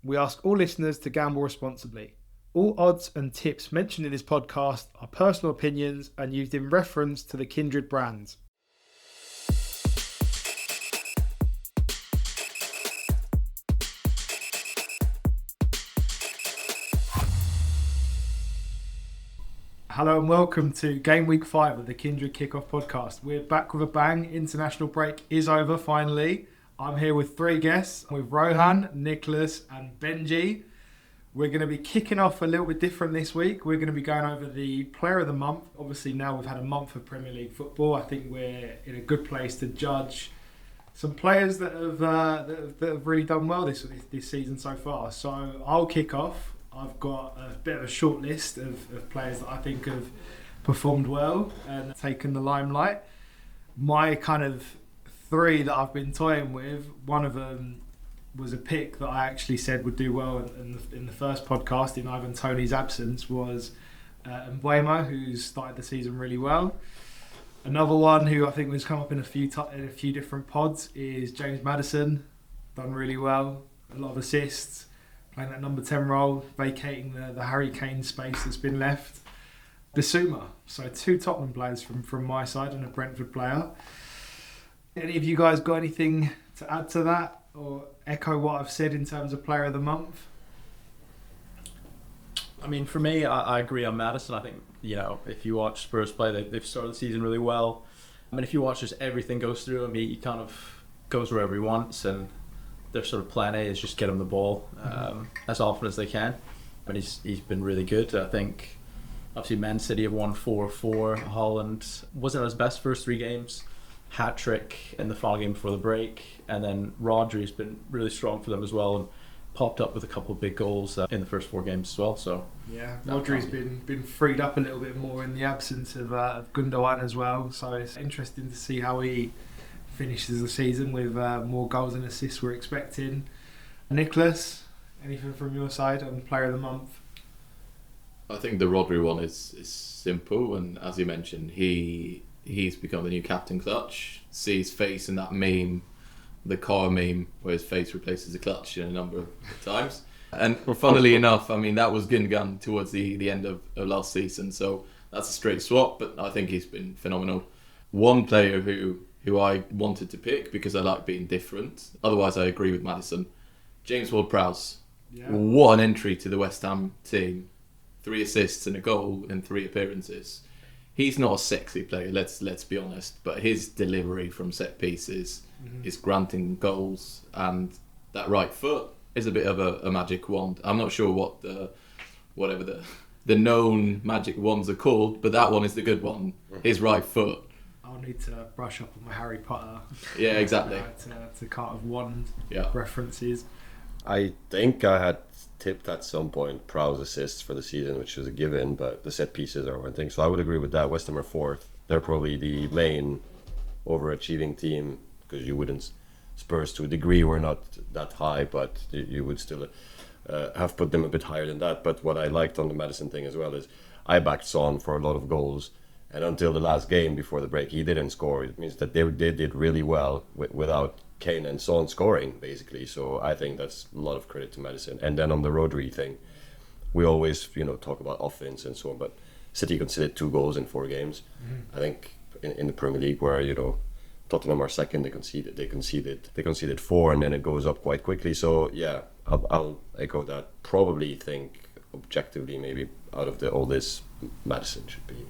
We ask all listeners to gamble responsibly. All odds and tips mentioned in this podcast are personal opinions and used in reference to the Kindred brands. Hello and welcome to Game Week 5 of the Kindred Kickoff Podcast. We're back with a bang. International break is over finally. I'm here with three guests, with Rohan, Niklas and Benji. We're going to be kicking off a little bit different this week. We're going to be going over the Player of the Month. Obviously now we've had a month of Premier League football. I think we're in a good place to judge some players that have really done well this season so far. So I'll kick off. I've got a bit of a short list of players that I think have performed well and taken the limelight. My kind of three that I've been toying with, one of them was a pick that I actually said would do well in the first podcast in Ivan Toney's absence, was Mbuemo, who's started the season really well. Another one who I think has come up in a few different pods is James Maddison, done really well, a lot of assists, playing that number 10 role, vacating the Harry Kane space that's been left. Bissouma, so two Tottenham players from my side and a Brentford player. Any of you guys got anything to add to that or echo what I've said in terms of Player of the Month? I mean, for me, I agree on Maddison. I think, if you watch Spurs play, they've started the season really well. I mean, if you watch just everything goes through him, he kind of goes wherever he wants, and their sort of plan A is just get him the ball as often as they can. And he's been really good. I think, obviously, Man City have won 4-4. Holland wasn't at his best first three games. Hat-trick in the final game before the break, and then Rodri's been really strong for them as well and popped up with a couple of big goals in the first four games as well. So yeah, Rodri's been freed up a little bit more in the absence of Gundogan as well, so it's interesting to see how he finishes the season with more goals and assists we're expecting. Niklas, anything from your side on Player of the Month? I think the Rodri one is simple, and as you mentioned, he's become the new Captain Clutch. See his face in that meme, the car meme, where his face replaces the clutch in a number of times. And funnily enough, I mean, that was Gundogan towards the end of last season, so that's a straight swap, but I think he's been phenomenal. One player who I wanted to pick because I like being different, otherwise I agree with Maddison, James Ward-Prowse. Yeah. What an entry to the West Ham team. 3 assists and a goal in 3 appearances. He's not a sexy player, let's be honest, but his delivery from set pieces is granting goals, and that right foot is a bit of a magic wand. I'm not sure what the known magic wands are called, but that one is the good one. His right foot. I'll need to brush up on my Harry Potter. Yeah, exactly. To kind of wand references. I think I had tipped at some point Prowse assists for the season, which was a given, but the set pieces are one thing. So I would agree with that. West Ham are 4th. They're probably the main overachieving team, because you wouldn't, Spurs to a degree were not that high, but you would still have put them a bit higher than that. But what I liked on the Maddison thing as well is I backed Son for a lot of goals, and until the last game before the break he didn't score. It means that they did really well without Kane and Son scoring, basically. So I think that's a lot of credit to Maddison. And then on the Rodri thing, we always talk about offense and so on, but City conceded 2 goals in 4 games. I think in the Premier League, where Tottenham are second, they conceded 4, and then it goes up quite quickly. So yeah, I'll echo that. Probably think objectively, maybe out of all this, Maddison should be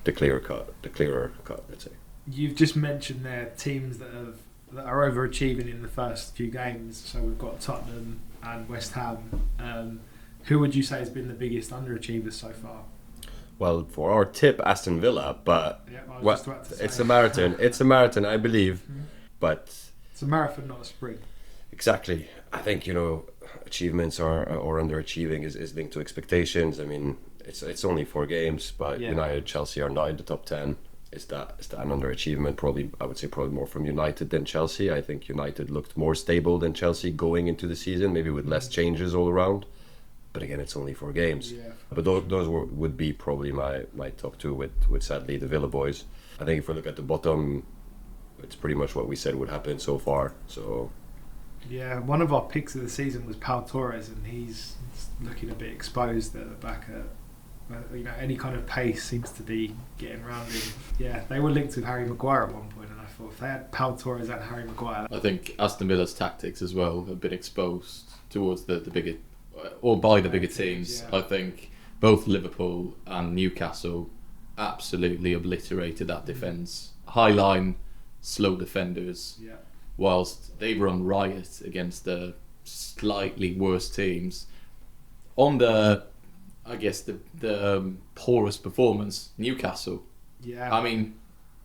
the clearer cut, let's say. You've just mentioned there teams that are overachieving in the first few games. So we've got Tottenham and West Ham. Who would you say has been the biggest underachievers so far? Well, for our tip, Aston Villa, but it's a marathon. It's a marathon, I believe, but it's a marathon, not a sprint. Exactly. I think achievements or underachieving is linked to expectations. I mean, it's only 4 games, but United, Chelsea are not in the top 10. Is that an underachievement? Probably, I would say probably more from United than Chelsea. I think United looked more stable than Chelsea going into the season, maybe with less changes all around. But again, it's only 4 games. Yeah. But those would be probably my top 2 with sadly the Villa boys. I think if we look at the bottom, it's pretty much what we said would happen so far. So Yeah, one of our picks of the season was Pau Torres, and he's looking a bit exposed at the back. Any kind of pace seems to be getting around him. Yeah, they were linked with Harry Maguire at one point, and I thought if they had Pau Torres and Harry Maguire... I think Aston Villa's tactics as well have been exposed towards the bigger, or by the bigger teams. Yeah. I think both Liverpool and Newcastle absolutely obliterated that defence. High line, slow defenders. Yeah. Whilst they run riot against the slightly worse teams. On the poorest performance, Newcastle. Yeah. I mean,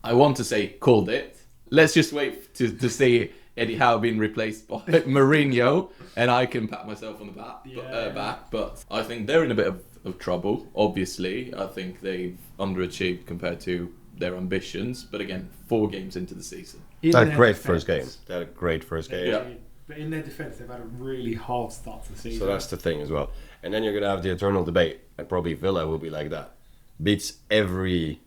I want to say called it. Let's just wait to see Eddie Howe being replaced by Mourinho, and I can pat myself on the back. But I think they're in a bit of trouble, obviously. I think they've underachieved compared to their ambitions. But again, 4 games into the season. They had a great first game. Yeah. But in their defence, they've had a really hard start to the season. So that's the thing as well. And then you're going to have the eternal debate, and probably Villa will be like that. Beats every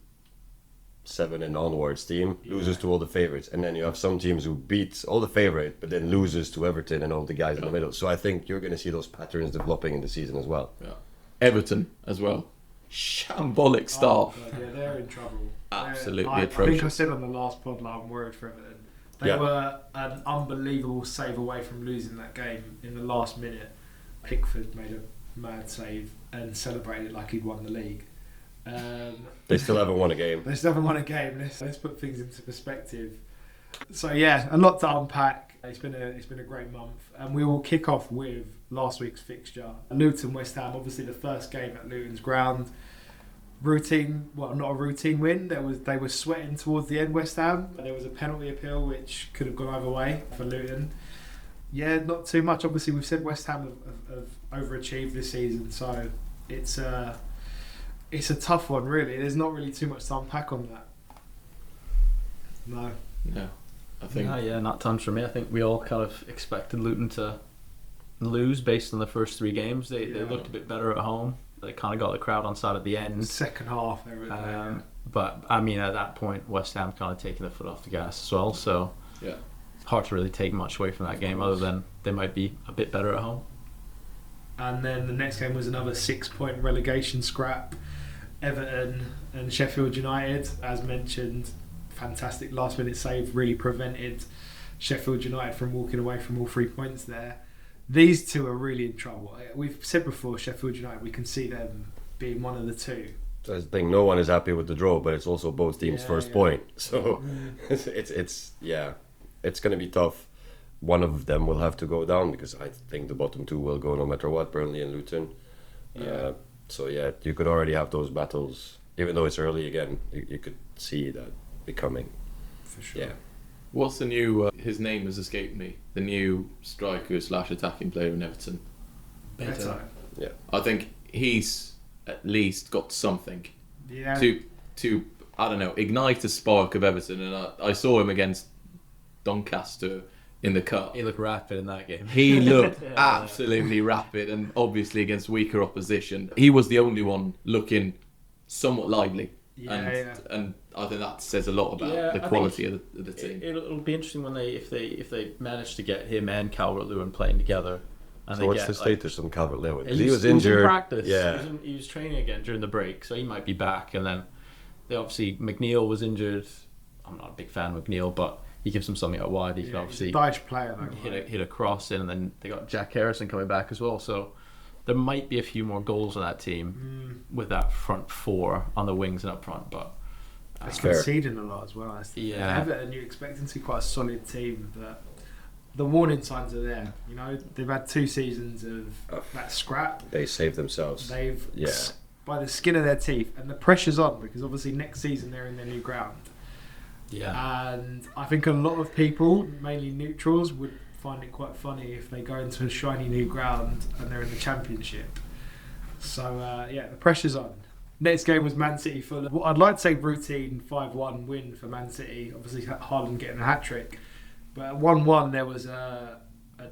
7 and onwards team, loses to all the favourites. And then you have some teams who beat all the favourite, but then loses to Everton and all the guys in the middle. So I think you're going to see those patterns developing in the season as well. Yeah. Everton as well. Shambolic start. Oh, yeah, they're in trouble. Absolutely I atrocious. think I said on the last pod, I'm worried for Everton. They were an unbelievable save away from losing that game in the last minute. Pickford made a mad save and celebrated like he'd won the league. They still haven't won a game. They still haven't won a game. Let's put things into perspective. So yeah, a lot to unpack. It's been a great month, and we will kick off with last week's fixture. Luton West Ham, obviously the first game at Luton's ground. Not a routine win. They were sweating towards the end, West Ham. There was a penalty appeal which could have gone either way for Luton. Yeah, not too much. Obviously, we've said West Ham have overachieved this season, so it's a tough one, really. There's not really too much to unpack on that. No. I think. Not tons for me. I think we all kind of expected Luton to lose based on the first 3 games. They looked a bit better at home. They kind of got the crowd on side at the end. Second half, they were but I mean, at that point, West Ham kind of taking the foot off the gas as well. So yeah, it's hard to really take much away from that game, other than they might be a bit better at home. And then the next game was another 6-point relegation scrap. Everton and Sheffield United, as mentioned, fantastic last-minute save, really prevented Sheffield United from walking away from all 3 points there. These two are really in trouble. We've said before, Sheffield United, we can see them being one of the two. That's the thing. No one is happy with the draw, but it's also both teams' first point. So it's going to be tough. One of them will have to go down, because I think the bottom 2 will go no matter what, Burnley and Luton. You could already have those battles, even though it's early again. You could see that becoming. For sure. Yeah. What's the new? His name has escaped me. The new striker / attacking player in Everton. Better. Yeah. I think he's at least got something Yeah. to I don't know, ignite a spark of Everton. And I saw him against Doncaster in the cup. He looked rapid in that game. He looked absolutely rapid, and obviously against weaker opposition, he was the only one looking somewhat lively. And I think that says a lot about the quality of the team. It'll be interesting when if they manage to get him and Calvert-Lewin playing together. And So what's the status on Calvert-Lewin? He was injured. in practice. Yeah. He was training again during the break, so he might be back. And then McNeil was injured. I'm not a big fan of McNeil, but he gives them something out wide. He can obviously he's a Dyche player, though, hit a cross in, and then they got Jack Harrison coming back as well. So there might be a few more goals on that team with that front 4 on the wings and up front, but it's conceding a lot as well. Yeah. Everton, you're expecting to be quite a solid team, but the warning signs are there. You know, they've had 2 seasons of that scrap. They saved themselves. They've by the skin of their teeth, and the pressure's on, because obviously next season they're in their new ground. Yeah. And I think a lot of people, mainly neutrals, would find it quite funny if they go into a shiny new ground and they're in the Championship. So the pressure's on. Next game was Man City Fulham. Well, I'd like to say routine 5-1 win for Man City. Obviously Haaland getting a hat-trick. But at 1-1 there was a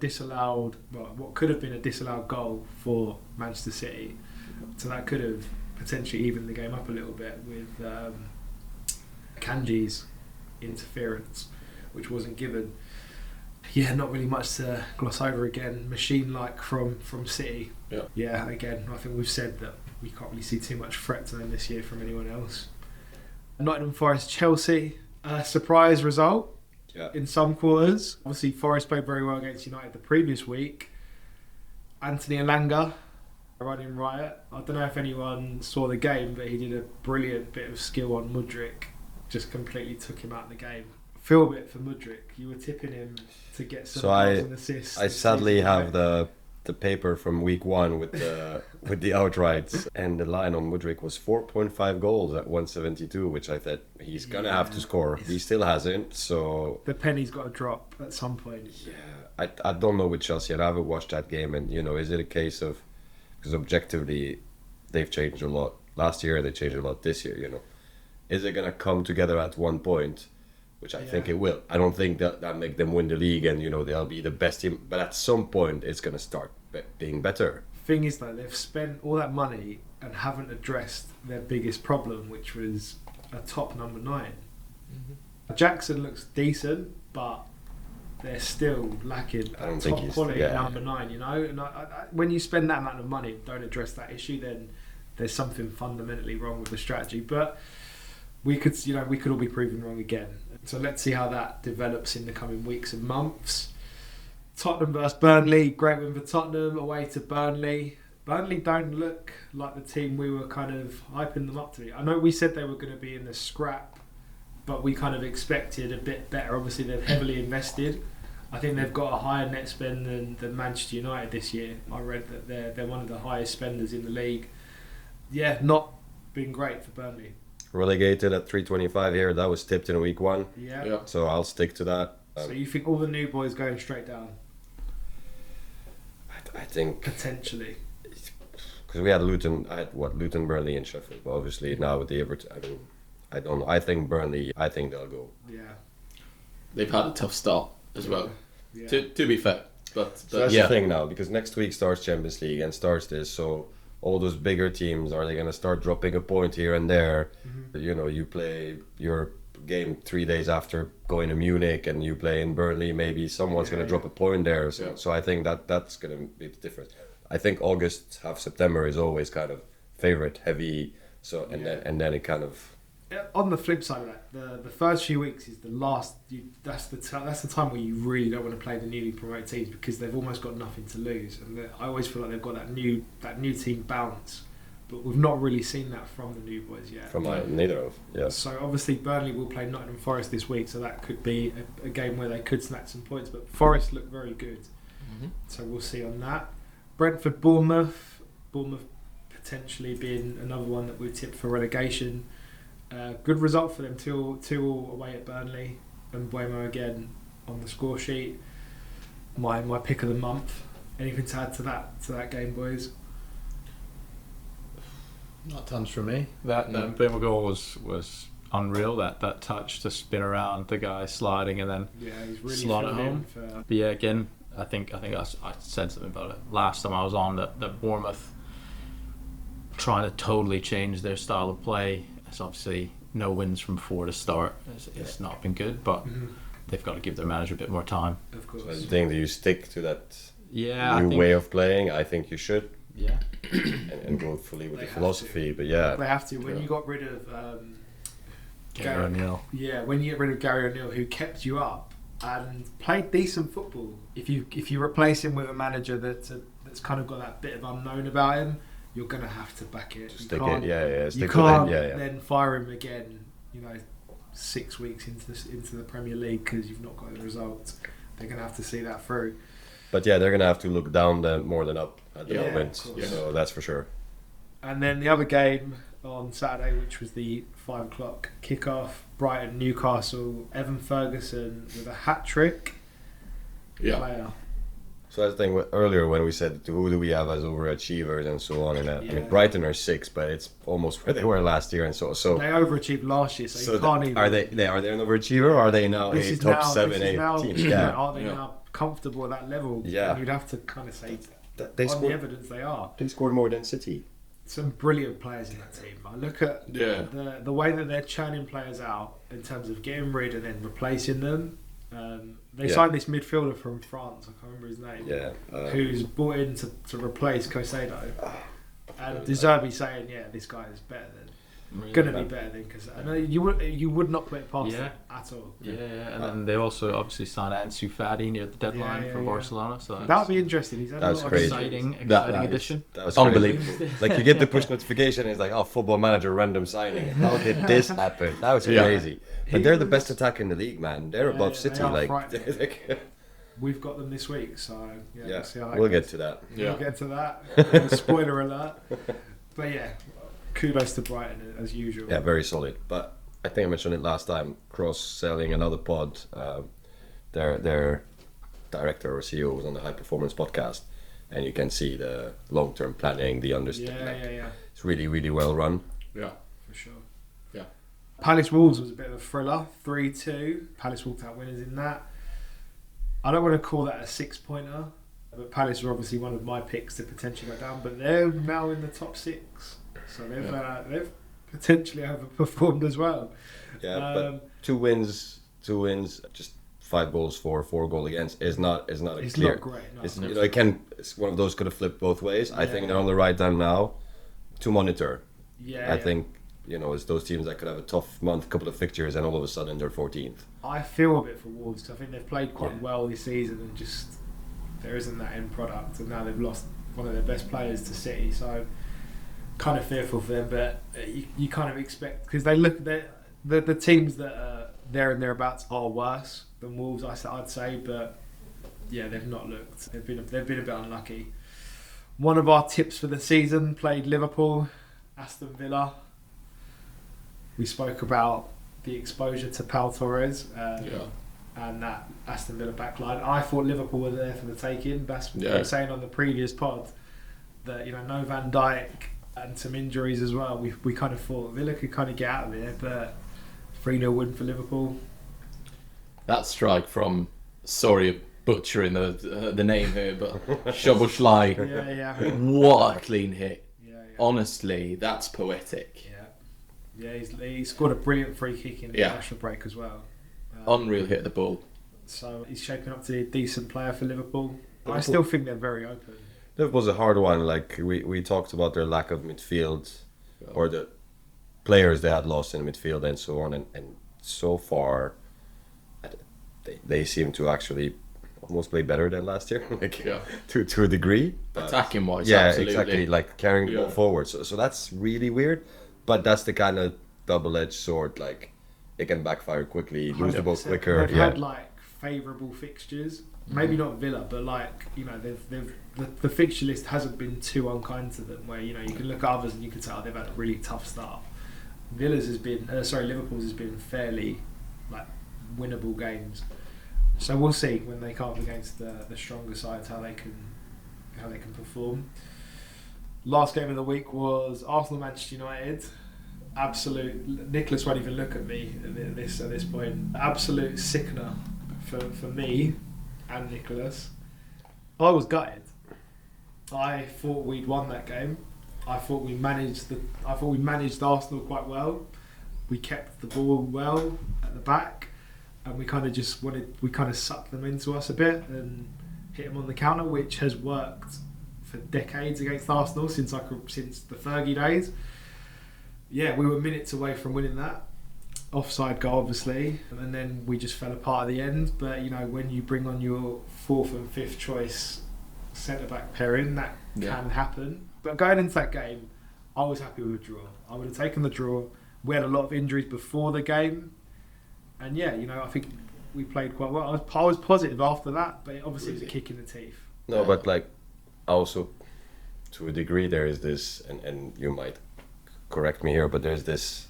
disallowed, what could have been a disallowed goal for Manchester City. So that could have potentially evened the game up a little bit with Kanji's interference, which wasn't given. Yeah, not really much to gloss over again. Machine-like from City. Yeah. Yeah, again, I think we've said that we can't really see too much threat to them this year from anyone else. Nottingham Forest, Chelsea. Surprise result in some quarters. Obviously, Forest played very well against United the previous week. Anthony Elanga running riot. I don't know if anyone saw the game, but he did a brilliant bit of skill on Mudryk. Just completely took him out of the game. Feel a bit for Mudryk. You were tipping him to get some goals and assists. I sadly have the paper from week 1 with the outrights, and the line on Mudryk was 4.5 goals at 172, which I thought he's gonna have to score. He still hasn't, so the penny's got to drop at some point. Yeah, I don't know with Chelsea, and I haven't watched that game, and is it a case of, because objectively they've changed a lot. Last year they changed a lot. This year, is it gonna come together at one point? Which I think it will. I don't think that make them win the league and they'll be the best team. But at some point, it's going to start being better. Thing is, though, they've spent all that money and haven't addressed their biggest problem, which was a top number 9. Mm-hmm. Jackson looks decent, but they're still lacking a top quality number 9. And when you spend that amount of money, don't address that issue, then there's something fundamentally wrong with the strategy. But we could all be proven wrong again. So let's see how that develops in the coming weeks and months. Tottenham versus Burnley. Great win for Tottenham away to Burnley. Burnley don't look like the team we were kind of hyping them up to be. I know we said they were going to be in the scrap, but we kind of expected a bit better. Obviously, they've heavily invested. I think they've got a higher net spend than Manchester United this year. I read that they're one of the highest spenders in the league. Yeah, not been great for Burnley. Relegated at 325 here. That was tipped in week 1. Yeah. So I'll stick to that. So you think all the new boys going straight down? I think potentially. Because we had Luton, Luton, Burnley, and Sheffield. But obviously now with the Everton, I don't know. I think Burnley. I think they'll go. Yeah. They've had a tough start as well. Yeah. To be fair, but so that's the thing now, because next week starts Champions League and starts this. So all those bigger teams, are they going to start dropping a point here and there? Mm-hmm. You play your game 3 days after going to Munich and you play in Burnley, maybe someone's going to drop a point there. So I think that's going to be the difference. I think August, half September is always kind of favorite heavy. So and then it kind of. On the flip side of that, the first few weeks is the last. That's the time where you really don't want to play the newly promoted teams because they've almost got nothing to lose, and I always feel like they've got that new team bounce, but we've not really seen that from the new boys yet. From neither of, yeah. So obviously Burnley will play Nottingham Forest this week, so that could be a game where they could snatch some points. But Forest look very good, so we'll see on that. Brentford, Bournemouth potentially being another one that we tipped for relegation. Good result for them, 2-2 away at Burnley, and Bueno again on the score sheet. My pick of the month. Anything to add to that game, boys? Not tons for me. That Bueno goal was unreal. That touch to spin around the guy sliding and then he's really slot it home. But yeah, again, I think I said something about it last time I was on that Bournemouth trying to totally change their style of play. It's obviously no wins from 4 to start. It's not been good, but they've got to give their manager a bit more time. Of course. So I think that you stick to that new way of playing. I think you should. Yeah. and go fully with the philosophy. But yeah. They have to. When you got rid of Gary O'Neill. Yeah, when you get rid of Gary O'Neill, who kept you up and played decent football, if you replace him with a manager that's kind of got that bit of unknown about him, you're going to have to back it. Stick it. You can't then fire him again, 6 weeks into the Premier League because you've not got the results. They're going to have to see that through. But yeah, they're going to have to look down more than up at the moment. So that's for sure. And then the other game on Saturday, which was the 5 o'clock kickoff, Brighton, Newcastle, Evan Ferguson with a hat-trick. Yeah. Player. So that's the thing earlier when we said who do we have as overachievers and so on. And I mean, Brighton are 6, but it's almost where they were last year and so. They overachieved last year, so you can't even. Are they an overachiever or are they now a top 7, 8 team? Yeah. Are they now comfortable at that level? Yeah. And you'd have to kind of say they on the evidence they are. They scored more than City. Some brilliant players in that team. I look at the way that they're churning players out in terms of getting rid and then replacing them. They signed this midfielder from France, I can't remember his name, who's brought in to replace Caicedo. And deserve me saying, this guy is better than, going to be better than Caicedo. You would not put it past him at all. Yeah, and then they also obviously signed Ansu Fati near the deadline for Barcelona. So that would be interesting. He's had that a was lot crazy. of exciting addition. That was unbelievable. Crazy. Like you get the push notification, and it's like, Football Manager random signing. How did this happen? That was crazy. But they're the best attack in the league, man. They're above City. They are We've got them this week, so we'll see how that we'll goes. get to that. We'll get to that. Spoiler alert. But kudos to Brighton as usual. Yeah, very solid. But I think I mentioned it last time. Cross-selling another pod. Their director or CEO was on the High Performance podcast, and you can see the long-term planning, the understanding. Yeah. It's really, really well run. Yeah, for sure. Yeah. Palace Wolves was a bit of a thriller. 3-2. Palace walked out winners in that. I don't want to call that a 6-pointer, but Palace were obviously one of my picks to potentially go down, but they're now in the top 6, so they've potentially overperformed as well. Yeah, but two wins, just 5 goals for, 4 goal against is not it's clear. not great. No. It's one of those could have flipped both ways. I think they're on the right time now to monitor. I think it's those teams that could have a tough month, couple of fixtures, and all of a sudden they're 14th. I feel a bit for Wolves. I think they've played quite well this season, and just there isn't that end product. And now they've lost one of their best players to City, so kind of fearful for them. But you kind of expect, because they look the teams that are there and thereabouts are worse than Wolves. I'd say, but they've not looked. They've been a bit unlucky. One of our tips for the season played Liverpool, Aston Villa. We spoke about the exposure to Pau Torres and that Aston Villa backline. I thought Liverpool were there for the taking. That's what I was saying on the previous pod, that no Van Dijk and some injuries as well. We kind of thought Villa could kind of get out of there, but 3-0 win for Liverpool. That strike from, sorry, butchering the name here, but Szoboszlai. What a clean hit. Honestly, that's poetic. Yeah, he scored a brilliant free kick in the international break as well. Unreal hit of the ball. So he's shaping up to be a decent player for Liverpool. I still think they're very open. Liverpool's a hard one. Like we talked about their lack of midfield, or the players they had lost in midfield and so on. And so far, they seem to actually almost play better than last year, to a degree. Attacking wise, absolutely. Exactly. Like carrying the ball forward. So that's really weird. But that's the kind of double-edged sword. Like it can backfire quickly, lose the ball quicker. They've had favourable fixtures. Maybe not Villa, but the fixture list hasn't been too unkind to them. Where you can look at others and you can tell they've had a really tough start. Liverpool's has been fairly winnable games. So we'll see when they come up against the stronger sides how they can perform. Last game of the week was Arsenal-Manchester United. Absolute. Niklas won't even look at me at this point. Absolute sickener for me and Niklas. I was gutted. I thought we'd won that game. I thought we managed Arsenal quite well. We kept the ball well at the back, and we kind of sucked them into us a bit and hit them on the counter, which has worked for decades against Arsenal since the Fergie days. Yeah, we were minutes away from winning that. Offside goal, obviously, and then we just fell apart at the end. But when you bring on your 4th and 5th choice centre back pairing, that can happen. But going into that game, I was happy with a draw. I would have taken the draw. We had a lot of injuries before the game, and I think we played quite well. I was positive after that, but obviously it was a kick in the teeth. No, but also to a degree there is this, and you might correct me here, but there's this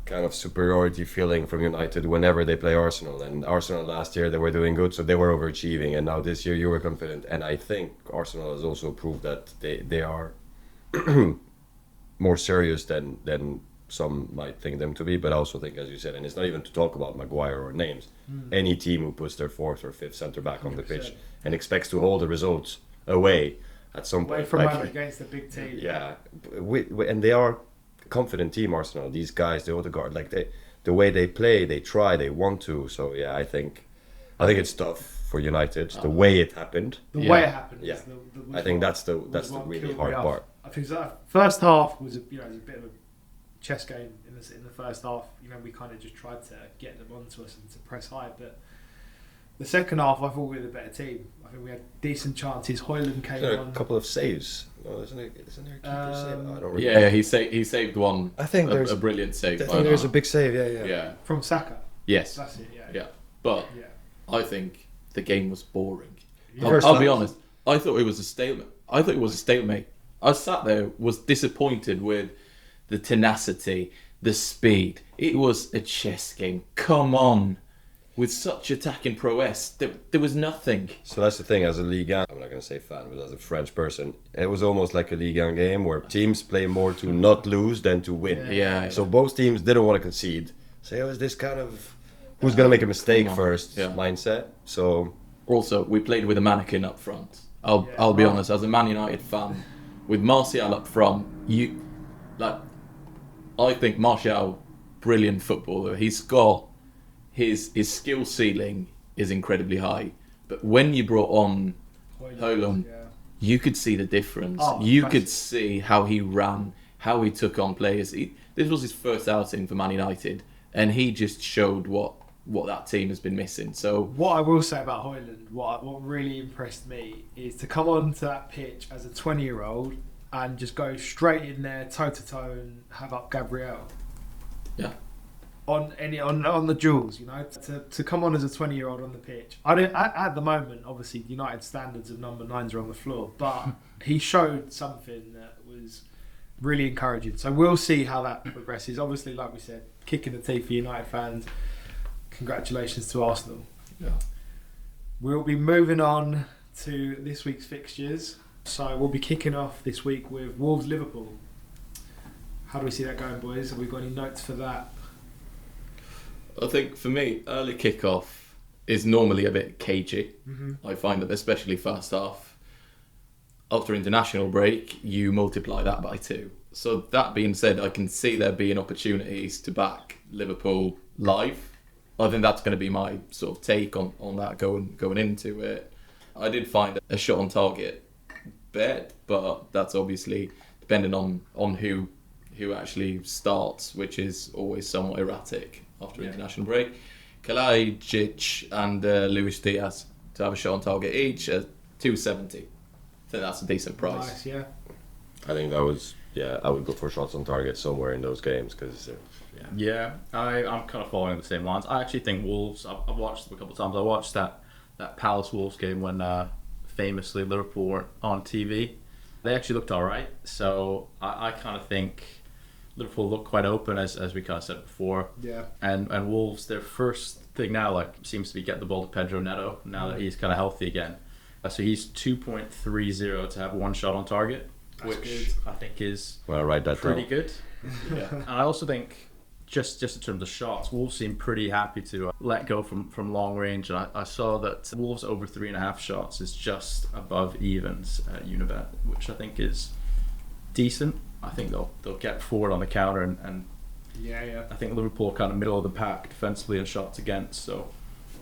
kind of superiority feeling from United whenever they play Arsenal. And Arsenal last year, they were doing good, so they were overachieving, and now this year you were confident. And I think Arsenal has also proved that they are more serious than some might think them to be. But I also think, as you said, and it's not even to talk about Maguire or names, any team who puts their 4th or 5th centre back on the pitch and expects to hold the results away at some point. Away from against a big team. Yeah, and they are a confident team, Arsenal. These guys, the Odegaard, the way they play, they try, they want to. So I think I think it's tough for United the way it happened. The way it happened. Yeah. was I think what- that's the was what really killed hard me off. part. I think that first half was a bit of a chess game in the first half. We kind of just tried to get them onto us and to press high, but the second half I thought we were the better team. I think we had decent chances. Hoyland came There are on. a couple of saves. No, isn't there a keeper save? I don't remember. Yeah, he saved one. I think there's a brilliant save. I by think there's a that. big save. Yeah. From Saka. Yes. That's it. Yeah. Yeah. But Yeah. I think the game was boring. Yeah. I'll be honest. I thought it was a stalemate. I sat there, was disappointed with the tenacity, the speed. It was a chess game. Come on. With such attacking prowess, there was nothing. So that's the thing, as a Ligue 1, I'm not going to say fan, but as a French person, it was almost like a Ligue 1 game where teams play more to not lose than to win. Yeah. So both teams didn't want to concede. So it was this kind of who's going to make a mistake Come on. first Yeah. mindset. So Also, we played with a mannequin up front. I'll be honest, as a Man United fan, with Martial up front, I think Martial, brilliant footballer. He's got his skill ceiling is incredibly high, but when you brought on Hoyland, Yeah. you could see the difference. Oh, You massive. could see how he ran, how he took on players. This was his first outing for Man United, and he just showed what that team has been missing. So What I will say about Hoyland, what really impressed me is to come onto that pitch as a 20-year-old and just go straight in there, toe to toe, and have up Gabriel. yeah, On the duels, to come on as a 20-year-old on the pitch. At the moment, obviously, United standards of number 9s are on the floor, but he showed something that was really encouraging. So we'll see how that progresses. Obviously, like we said, kicking the teeth for United fans. Congratulations to Arsenal. yeah. We'll be moving on to this week's fixtures. So we'll be kicking off this week with Wolves-Liverpool. How do we see that going, boys? Have we got any notes for that? I think for me, early kickoff is normally a bit cagey. Mm-hmm. I find that especially first half, after international break, you multiply that by 2. So that being said, I can see there being opportunities to back Liverpool live. I think that's going to be my sort of take on that going into it. I did find a shot on target bet, but that's obviously depending on who actually starts, which is always somewhat erratic after international break. Kalajic and Luis Diaz to have a shot on target each at 270. I think that's a decent price. Nice, yeah. I think that was, I would go for shots on target somewhere in those games because, Yeah, I'm kind of following the same lines. I actually think Wolves, I've watched them a couple of times. I watched that Palace Wolves game when famously Liverpool weren't on TV. They actually looked alright, so I kind of think Liverpool look quite open, as we kind of said before. Yeah. And Wolves, their first thing now seems to be get the ball to Pedro Neto now that he's kind of healthy again. So he's 2.30 to have one shot on target, That's which good. I think is well, I write that pretty down. good. Yeah. And I also think just in terms of shots, Wolves seem pretty happy to let go from long range. And I saw that Wolves over 3.5 shots is just above evens at Unibet, which I think is decent. I think they'll get forward on the counter, and Yeah. I think Liverpool are kind of middle of the pack defensively and shots against, so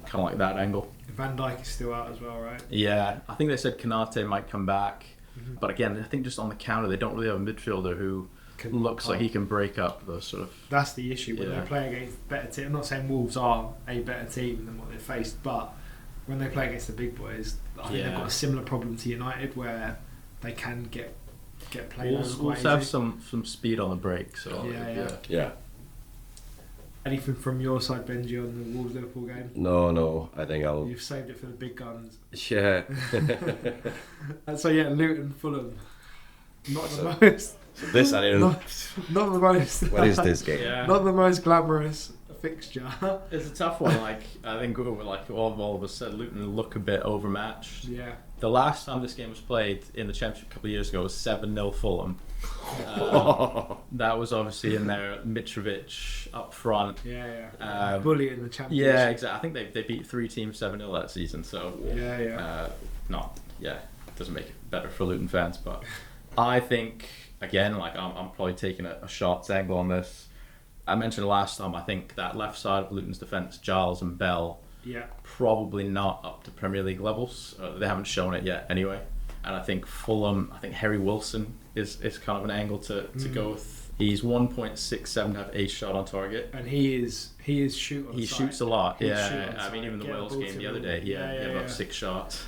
kind of like that angle. Van Dijk is still out as well, right? Yeah, I think they said Konate might come back, Mhm. but again, I think just on the counter they don't really have a midfielder who looks like he can break up those sort of. That's the issue when Yeah. they play against better teams. I'm not saying Wolves are a better team than what they've faced, but when they play against the big boys, I think they've got a similar problem to United where they can get played over quite Wolves have easy. some speed on the break, so Yeah. Anything from your side, Benji, on the Wolves-Liverpool game? No, I think I'll. You've saved it for the big guns. Yeah. And so yeah, Luton, Fulham. Not the So- most. So this I didn't. Not the most. What is this game? Yeah. Not the most glamorous fixture. It's a tough one. I think all of us said Luton look a bit overmatched. Yeah. The last time this game was played in the Championship a couple of years ago was 7-0 Fulham. That was obviously in there, Mitrovic up front. Yeah. Bully in the championship. Yeah, exactly. I think they beat 3 teams 7-0 that season. So Yeah. it doesn't make it better for Luton fans, but I think again, I'm probably taking a shots angle on this. I mentioned last time, I think that left side of Luton's defence, Giles and Bell, Yeah. Probably not up to Premier League levels. They haven't shown it yet anyway. And I think Fulham, I think Harry Wilson is kind of an angle to go with. He's 1.67 to have a shot on target. And he is shoot on He sight. shoots a lot, He'll yeah. shoot on I mean, sight, even the get Wales ball game to the other the day, ball. he had about yeah. 6 shots.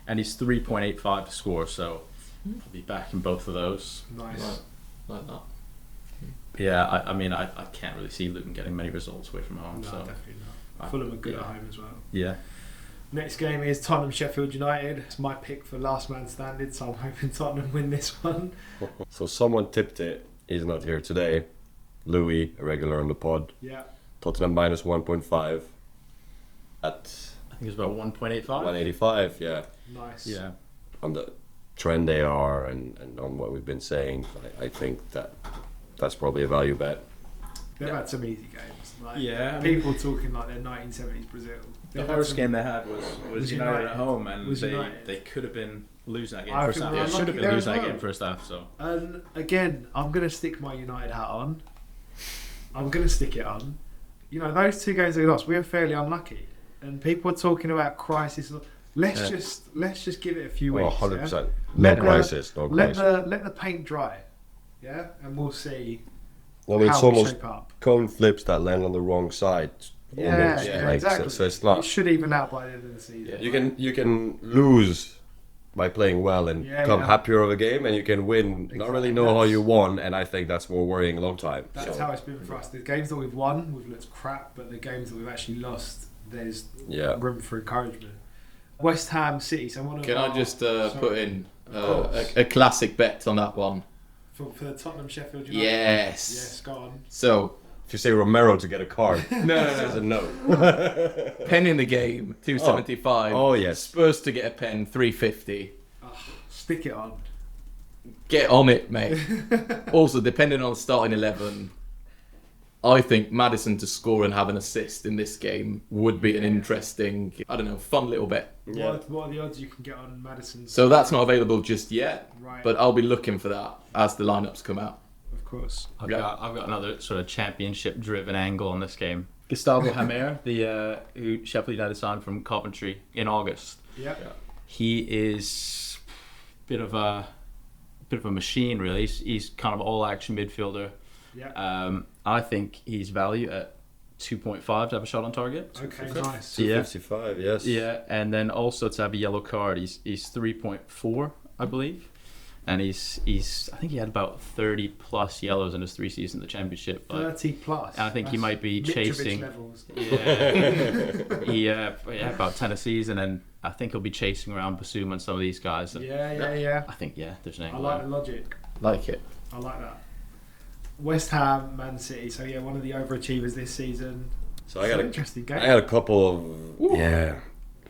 And he's 3.85 to score, so he'll be back in both of those. Nice. Like that. Yeah, I mean, I can't really see Luton getting many results away from home. No, so definitely not. Fulham are good at home as well. Yeah. Next game is Tottenham Sheffield United. It's my pick for last man standing, so I'm hoping Tottenham win this one. So someone tipped it. He's not here today. Louis, a regular on the pod. Yeah. Tottenham minus 1.5 at I think it's about 1.85. 185. Yeah, Nice. Yeah. on the trend they are and on what we've been saying, I think that's probably a value bet. They've had some easy games. Like, Yeah, I mean- people talking like they're 1970s Brazil. The They've had first some- game they had was United at home, and Was United. they could have been losing that game I first think half. we're Yeah, should have unlucky been there losing as that well. game first half. So And again, I'm going to stick my United hat on. I'm going to stick it on. You know, those 2 games they lost, we were fairly unlucky. And people are talking about crisis. Let's just give it a few Oh, weeks. 100%. Let No the- crisis, no Let crisis. the paint dry. Yeah? And we'll see Well, it's how we almost shape up. coin flips that land on the wrong side. Yeah, almost, yeah, like, exactly. So it's It not. should even out by the end of the season. You can lose by playing well and come Yeah. happier of a game, and you can win. Not really Exactly. know how That's- you won, and I think that's more worrying a long time. That's So, how it's been for us. The games that we've won, we've looked crap, but the games that we've actually lost, there's yeah. room for encouragement. West Ham City. So one of Can I our- just sorry. put in Of course. a classic bet on that one? for the Tottenham Sheffield United? Yes. Yes, go on. So, If you say Romero to get a card, no. it's a no. Pen in the game, 275. Oh yes. Spurs to get a pen, 350. Stick it on. Get on it, mate. Also, depending on the starting 11, I think Maddison to score and have an assist in this game would be an interesting, I don't know, fun little bet. Yeah. What are the odds you can get on Madison? So that's not available just yet, Right. but I'll be looking for that as the lineups come out. Of course. I've got another sort of championship-driven angle on this game. Gustavo Hamer, the who Sheffield United signed from Coventry in August. Yeah. He is a bit of a machine, really. He's kind of all-action midfielder. Yeah. I think he's value at 2.5 to have a shot on target. Okay, nice. Yeah. 255, yes. Yeah, and then also to have a yellow card, he's 3.4, I believe, and he's I think he had about 30 plus yellows in his 3 seasons in the championship. But 30 plus. and I think he That's might be Mitrovic chasing. levels. Yeah, about 10 a season, and I think he'll be chasing around Basuma and some of these guys. And Yeah. I think there's an I angle. like there. the logic. Like it. I like that. West Ham, Man City. So yeah, one of the overachievers this season. So I It's got an a interesting game. I had a couple of yeah.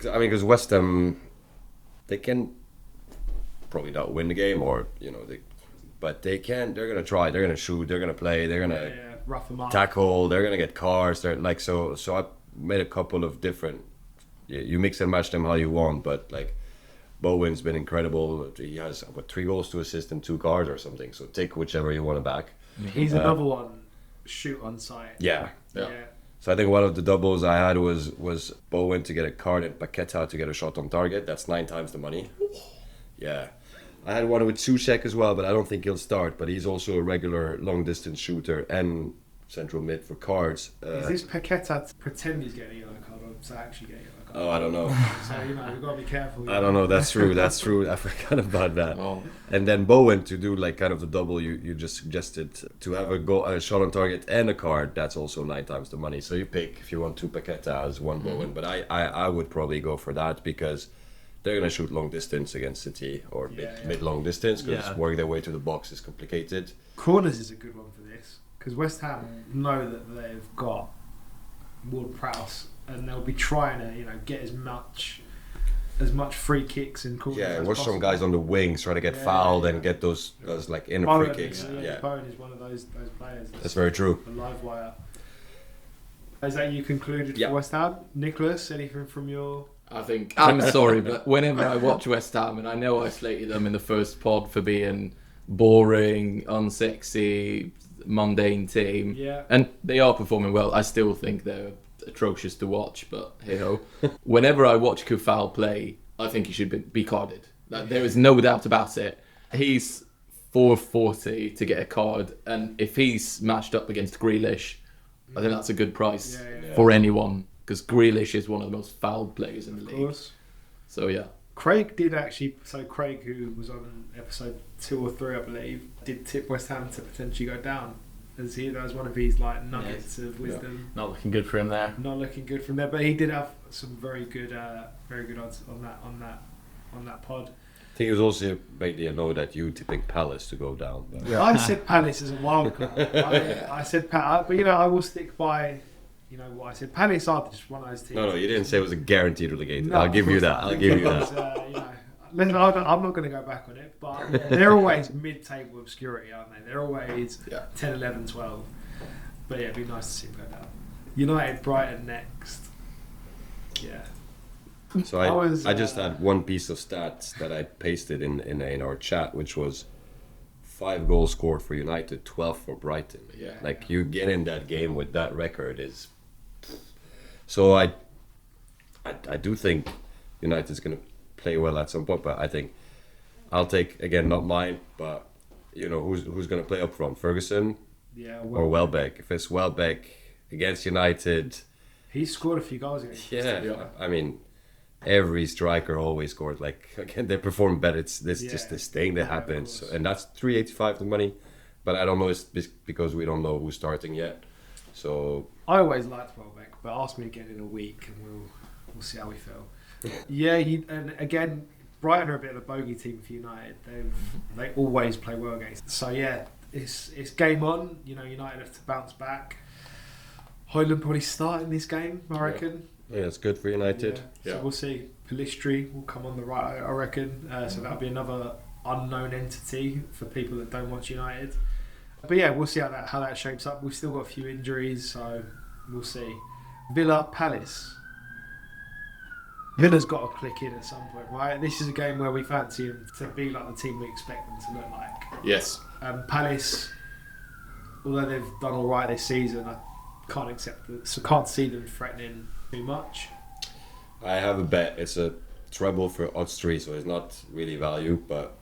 I mean, because West Ham, they can probably not win the game, or but they can. They're gonna try. They're gonna shoot. They're gonna play. They're gonna Yeah, rough them up. tackle. They're gonna get cars. They're like so. So I made a couple of different. You mix and match them how you want, but like Bowen's been incredible. He has 3 goals to assist and 2 cards or something. So take whichever you want to back. He's another one. Shoot on sight. Yeah. Yeah. So I think one of the doubles I had was Bowen to get a card and Paqueta to get a shot on target. That's 9 times the money. Yeah. I had one with Soucek as well, but I don't think he'll start. But he's also a regular long distance shooter and central mid for cards. Is this Paqueta to pretend he's getting a yellow card or to actually get a yellow card? Oh, I don't know. So we've got to be careful. I don't know. That's true. That's true. I forgot about that. Oh. And then Bowen to do like kind of the double you just suggested, to have a shot on target and a card. That's also 9 times the money. So you pick if you want 2 Paquetas, 1 Bowen. But I would probably go for that because they're gonna shoot long distance against City or mid long distance because Yeah. working their way to the box is complicated. Corners is a good one for this because West Ham know that they've got Ward-Prowse and they'll be trying to get as much free kicks and corners. Yeah, as watch some possible. guys on the wings try to get Yeah, fouled yeah. and get those like inner Bowen, free kicks. Yeah, Bowen is one of those players. that's very true. A live wire. Is that you concluded Yeah. for West Ham? Niklas, anything from your... I think, I'm sorry, but whenever I watch West Ham, and I know I slated them in the first pod for being boring, unsexy, mundane team, Yeah. and they are performing well, I still think they're atrocious to watch, but hey ho. Whenever I watch Kufal play, I think he should be carded. Like, there is no doubt about it. He's 440 to get a card, and if he's matched up against Grealish, I think that's a good price for anyone, because Grealish is one of the most fouled players in the league. Course. So yeah. Craig did actually. So Craig, who was on episode 2 or 3, I believe, did tip West Ham to potentially go down. As that was one of his like nuggets of wisdom. Not looking good for him there. Not looking good from there, but he did have some very good odds on that pod. I think it was also mainly a know that you tipping Palace to go down. But. Yeah. I said Palace as a wild card. I said Palace, but I will stick by what I said. Palace are just one of those teams. No, you didn't say it was a guaranteed relegation. No, I'll give you that. Listen, I'm not going to go back on it, but they're always mid-table obscurity, aren't they? They're always 10, 11, 12. But yeah, it'd be nice to see them go down. United, Brighton next. Yeah. So I just had one piece of stats that I pasted in our chat, which was 5 goals scored for United, 12 for Brighton. Yeah. Like, you get in that game with that record is. So I do think United's going to play well at some point, but I think I'll take, again, not mine, but who's going to play up front, Ferguson or Welbeck. If it's Welbeck against United, he scored a few goals against. Yeah. I mean, every striker always scored. Like, again, they perform better. It's just this thing that happens, and that's 385 the money. But I don't know. It's because we don't know who's starting yet. So I always liked Welbeck, but ask me again in a week, and we'll see how we feel. Yeah, and again, Brighton are a bit of a bogey team for United. They always play well against. So yeah, it's game on. United have to bounce back. Højlund probably starting this game, I reckon. Yeah, it's good for United. So we'll see. Pellistri will come on the right, I reckon. So that'll be another unknown entity for people that don't watch United. But yeah, we'll see how that shapes up. We've still got a few injuries, so we'll see. Villa, Palace. Villa's got to click in at some point, right? This is a game where we fancy them to be like the team we expect them to look like. Yes. Palace, although they've done all right this season, I can't see them threatening too much. I have a bet. It's a treble for odds 3, so it's not really value, but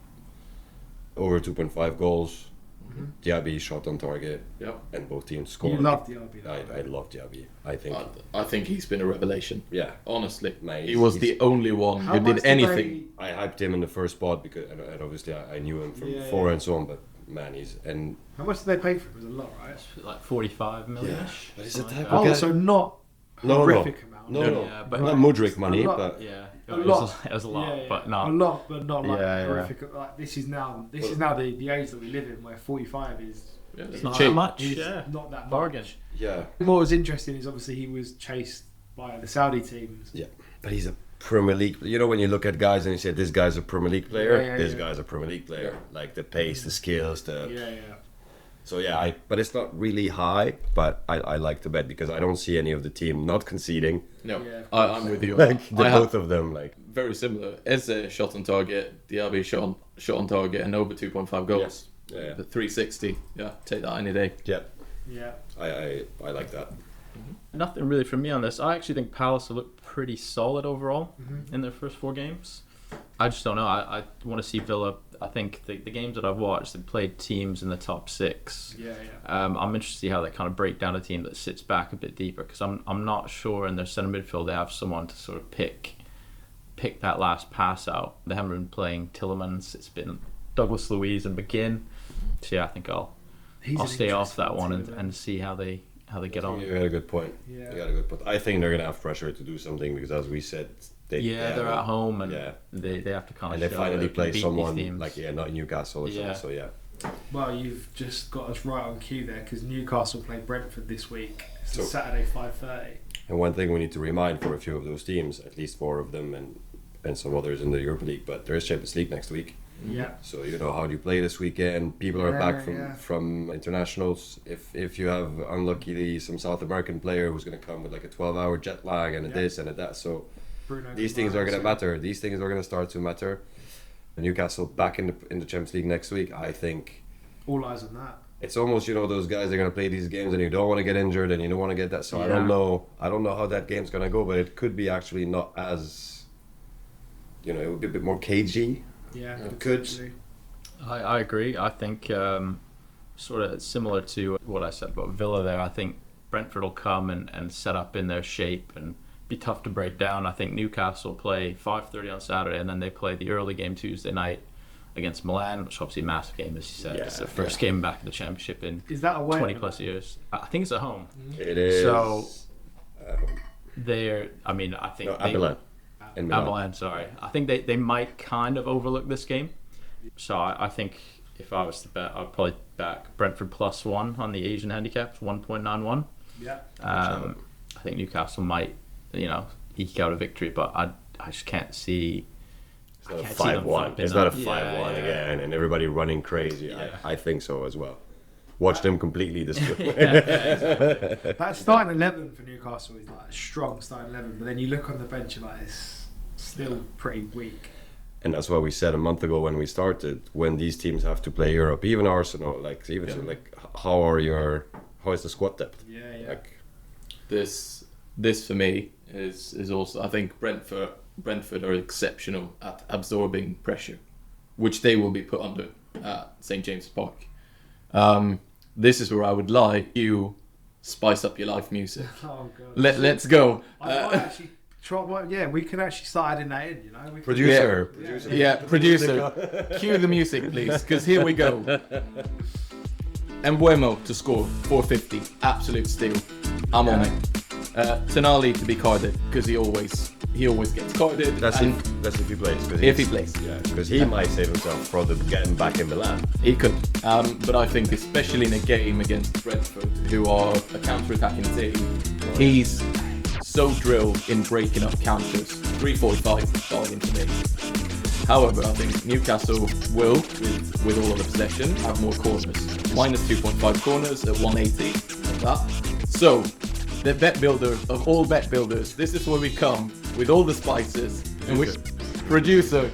over 2.5 goals. Mm-hmm. Diaby shot on target, and both teams scored. You love Diaby, though. I love Diaby. I think he's been a revelation. Yeah, honestly, man, he was the only one who did anything. I hyped him in the first spot because, and obviously I knew him from before and so on. But man, how much did they pay for him? It was a lot, right? It's like 45 million. Yeah, but is it that? So not horrific amount. No. Yeah, but not Mudryk money, but it was a lot, but not a lot, but not like horrific. Like this is now the age that we live in, where 45 is it's not that much. Not that bargain. much. Yeah. What was interesting is obviously he was chased by the Saudi teams. Yeah, but he's a Premier League. When you look at guys and you say this guy's a Premier League player, this guy's a Premier League player. Like the pace, the skills, So but it's not really high, but I like to bet because I don't see any of the team not conceding. No, I'm with you. Both of them very similar. It's a shot on target, Diaby shot on target, and over 2.5 goals. Yeah. The 360. Yeah, take that any day. Yeah. Yeah. I like that. Nothing really from me on this. I actually think Palace will look pretty solid overall in their first 4 games. I just don't know. I want to see Villa. I think the games that I've watched, they've played teams in the top 6. I'm interested to see how they kind of break down a team that sits back a bit deeper, because I'm not sure in their centre midfield they have someone to sort of pick that last pass out. They haven't been playing Tielemans. It's been Douglas Luiz and McGinn. So yeah, I think I'll stay off that one and see how they get on. You had a good point. You got a good point. I think they're gonna have pressure to do something because, as we said, they're at home and they have to kind of. And they finally play someone like not Newcastle or something. So yeah. Well, you've just got us right on cue there, because Newcastle play Brentford this week. It's Saturday 5:30. And one thing we need to remind for a few of those teams, at least 4 of them, and some others in the Europa League, but there is Champions League next week. Yeah. So how do you play this weekend? People are back from internationals. If you have unluckily some South American player who's going to come with like a 12-hour jet lag and a this and a that, so these things are going to matter. These things are going to start to matter. Newcastle back in the Champions League next week. I think all eyes on that. it's almost, those guys, they're going to play these games and you don't want to get injured and you don't want to get that. So I don't know how that game's going to go, but it could be actually not as, it would be a bit more cagey. Yeah, it could. I agree. I think sort of similar to what I said about Villa there. I think Brentford will come and set up in their shape and be tough to break down. I think Newcastle play 5:30 on Saturday, and then they play the early game Tuesday night against Milan, which is obviously a massive game, as you said. It's the first game back in the Championship in is that away 20 plus years. I think it's at home. It is. So I think Milan. Milan, sorry. I think they might kind of overlook this game. So I think if I was to bet, I'd probably back Brentford +1 on the Asian handicaps, 1.91. Yeah. I think Newcastle might, eke out a victory, but I just can't see. It's not a 5-1. It's not a 5-1 again, and everybody running crazy. Yeah. I think so as well. Watch them completely destroy. That starting 11 for Newcastle is like a strong starting 11, but then you look on the bench and it's still pretty weak. And that's what we said a month ago when we started. When these teams have to play Europe, even Arsenal, how is the squad depth? Yeah. Like, This for me is also, I think Brentford are exceptional at absorbing pressure, which they will be put under at St James's Park. This is where I would like you spice up your life music. Oh god. Let's go. I might actually try. We can actually start adding that in. We can, Producer. Producer. Cue the music, please, because here we go. Embuemo to score 450, absolute steal. I'm on it. Tonali to be carded because he always gets carded. That's if he plays. If he plays. Yeah, because he might save himself for getting back in Milan. He could, but I think especially in a game against Brentford, who are a counter-attacking team, he's so drilled in breaking up counters. 345 bargain to me. However, I think Newcastle will, with all of the possession, have more corners. Minus 2.5 corners at 180. Like that. So, the bet builder of all bet builders, this is where we come with all the spices. And we producer,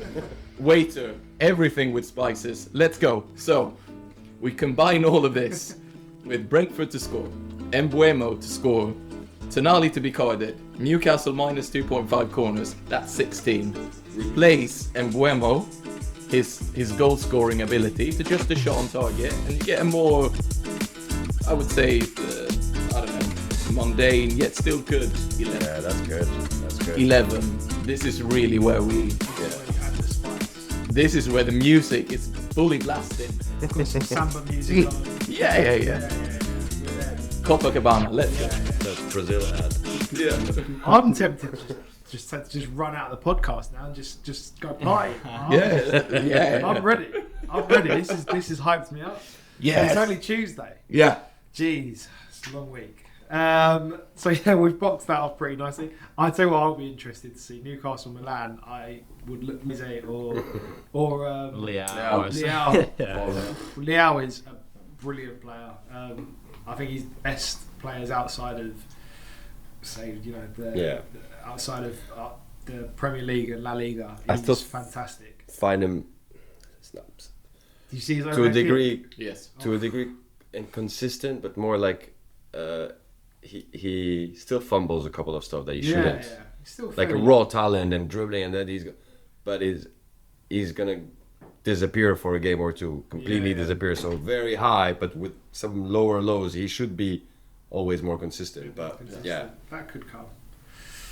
waiter, everything with spices. Let's go. So, we combine all of this with Brentford to score, Embuemo to score, Tonali to be carded, Newcastle minus 2.5 corners, that's 16. Replace Embuemo, his goal scoring ability to just a shot on target, and you get a more, I would say, mundane yet still good 11. Yeah, that's good. 11. This is really where this is where the music is fully blasting. Got some samba music on. Yeah. Copacabana, let's go. That's Brazil ad. Yeah. I'm tempted to just run out of the podcast now and just go party. Yeah. I'm ready. This has hyped me up. Yes. It's only Tuesday. Yeah. Jeez, it's a long week. We've boxed that off pretty nicely. I tell you what, I'll be interested to see Newcastle Milan. I would look Mise or Leao. Leao is a brilliant player. I think he's the best players outside of, outside of the Premier League and La Liga. He's fantastic. Find him snaps. Do you see his To a degree, Yes. to a degree, inconsistent, but more like he still fumbles a couple of stuff that he shouldn't. Yeah. He's still Like a raw talent and dribbling, and then he's gonna disappear for a game or two, completely disappear. So very high, but with some lower lows, he should be always more consistent. But that could come.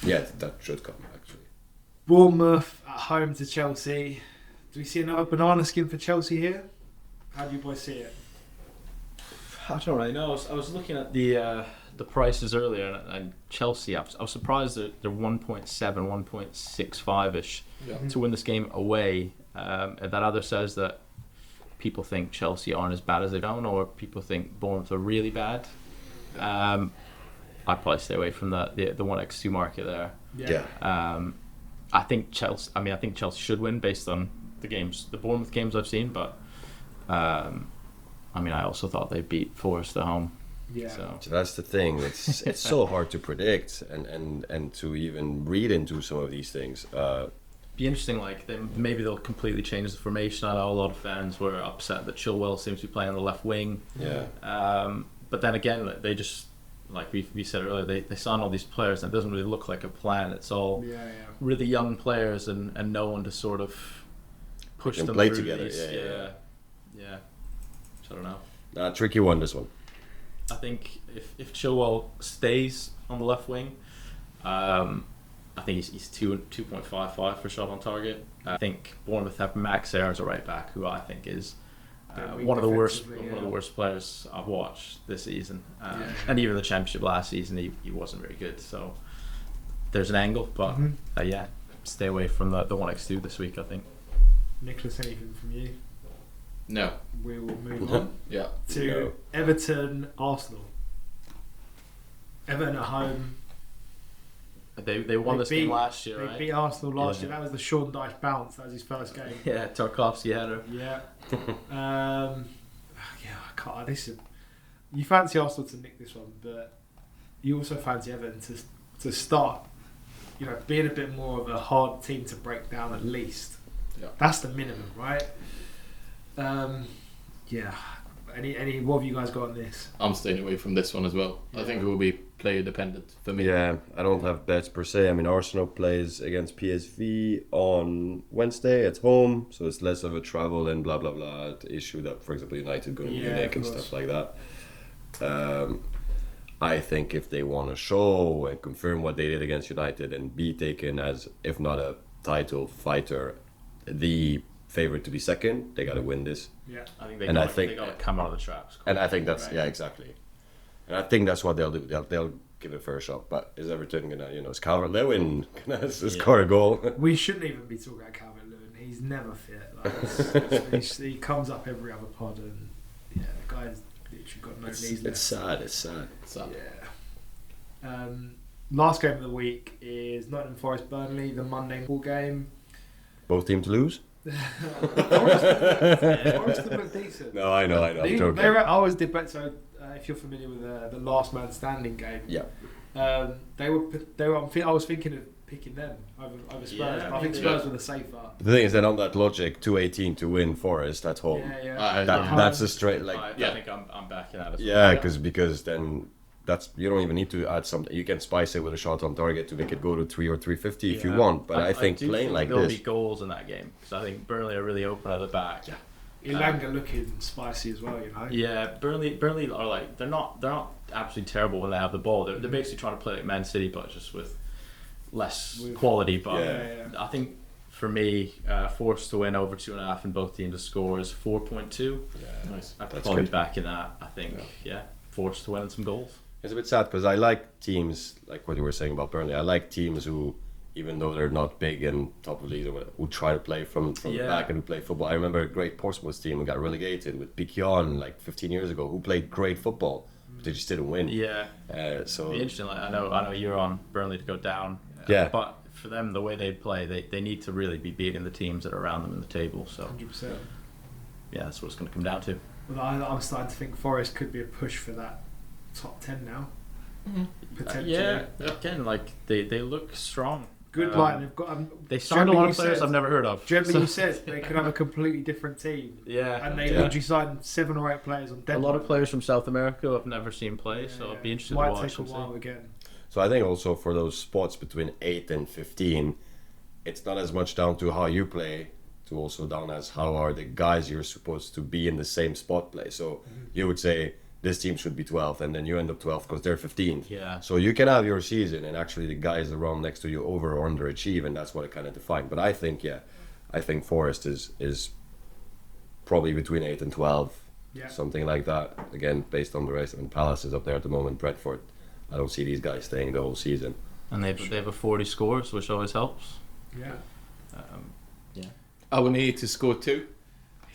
Yeah, that should come actually. Bournemouth at home to Chelsea. Do we see another banana skin for Chelsea here? How do you boys see it? I don't really know. I was looking at the prices earlier, and Chelsea, I was surprised that they're 1.7, 1.65-ish to win this game away. And that either says that people think Chelsea aren't as bad as they've done, or people think Bournemouth are really bad. I'd probably stay away from the 1x2 market there. Yeah. I think Chelsea should win based on the Bournemouth games I've seen, but I also thought they beat Forest at home. Yeah. So that's the thing. It's so hard to predict and to even read into some of these things. be interesting. Like maybe they'll completely change the formation. I know a lot of fans were upset that Chilwell seems to be playing on the left wing. Yeah. But then again, they just, like we said earlier, they sign all these players and it doesn't really look like a plan. It's all really young players and no one to sort of push them play through together. these. Yeah. So I don't know. Tricky one, this one. I think if Chilwell stays on the left wing, I think he's 2.55 for shot on target. I think Bournemouth have Max Ayres, a right back, who I think is one of the worst players I've watched this season. And even the Championship last season, he wasn't very good. So there's an angle, but stay away from the 1x2 this week, I think. Niklas, anything from you? No. We will move on to Everton, Arsenal. Everton at home. They won this game last year, right? They beat Arsenal last year. That was the Sean Dyche bounce. That was his first game. Yeah, Tarkovsky header. Yeah. I can't. Listen, you fancy Arsenal to nick this one, but you also fancy Everton to start. Being a bit more of a hard team to break down at least. Yeah. That's the minimum, right? Any what have you guys got on this? I'm staying away from this one as well. I think it will be player dependent for me. Yeah, I don't have bets per se. I mean, Arsenal plays against PSV on Wednesday at home, so it's less of a travel and blah blah blah issue that, for example, United going to Munich and stuff like that. I think if they want to show and confirm what they did against United and be taken as, if not a title fighter, the favorite to be second, they got to win this. Yeah, I think they got to come out of the traps. And I think that's exactly. And I think that's what they'll do. They'll give it a fair shot. But is Everton gonna, is Calvert-Lewin gonna score a goal? We shouldn't even be talking about Calvert-Lewin. He's never fit. He comes up every other pod, and the guy's literally got no knees left. It's sad. Yeah. Last game of the week is Nottingham Forest Burnley, the Monday ball game. Both teams to lose. Forest look decent. No, I know. I'm joking. I always debate. So, if you're familiar with the last man standing game, I was thinking of picking them over Spurs. Yeah, I think Spurs were the safer. The thing is, then on that logic, 218 to win Forest at home. That's a straight I think I'm backing that as well. Yeah, because then you don't even need to add something. You can spice it with a shot on target to make it go to 3 or 350 if you want. But I think playing like there'll this, be goals in that game because I think Burnley are really open at the back. Ilanga looking spicy as well, Yeah, Burnley are like they're not absolutely terrible when they have the ball. They're basically trying to play like Man City, but just with less quality. But I think for me, Forced to win over 2.5 and both teams to score is 4.2. Yeah, nice. I'd probably be backing that. I think Forced to win and some goals. it's a bit sad because I like teams like what you were saying about Burnley. I like teams who, even though they're not big and top of the league, who try to play from the back and who play football. I remember a great Portsmouth team who got relegated with Piquion like 15 years ago, who played great football, but they just didn't win. Yeah. So it'd be interesting. Like, I know you're on Burnley to go down. But for them, the way they play, they need to really be beating the teams that are around them in the table. So 100%. Yeah, that's what it's going to come down to. Well, I'm starting to think Forest could be a push for that top 10 now. Potentially. Again, like they look strong. Good line. They've got. They signed a lot of players I've never heard of. Generally, you said they could have a completely different team. Yeah. And they literally signed 7 or 8 players on deadline. A lot of players from South America I've never seen play, so it'd be interesting to watch. Might take a while again. So I think also for those spots between 8 and 15, it's not as much down to how you play, to also down as how are the guys you're supposed to be in the same spot play. So you would say this team should be 12th, and then you end up 12th because they're 15th. Yeah. So you can have your season, and actually the guys around next to you over or underachieve, and that's what it kind of defines. But I think Forest is probably between 8 and 12, something like that. Again, based on the race, and Palace is up there at the moment. Brentford, I don't see these guys staying the whole season. And they have a 40 scores, which always helps. Yeah. I will need to score 2.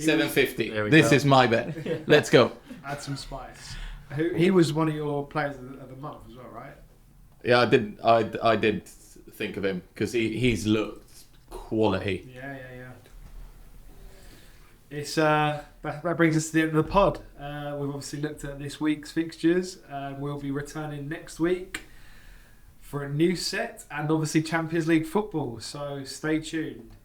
750. This is my bet. Let's go. Add some spice. He was one of your players of the month as well, right? Yeah, I did think of him because he's looked quality. Yeah. It's that brings us to the end of the pod. We've obviously looked at this week's fixtures. We'll be returning next week for a new set and obviously Champions League football. So stay tuned.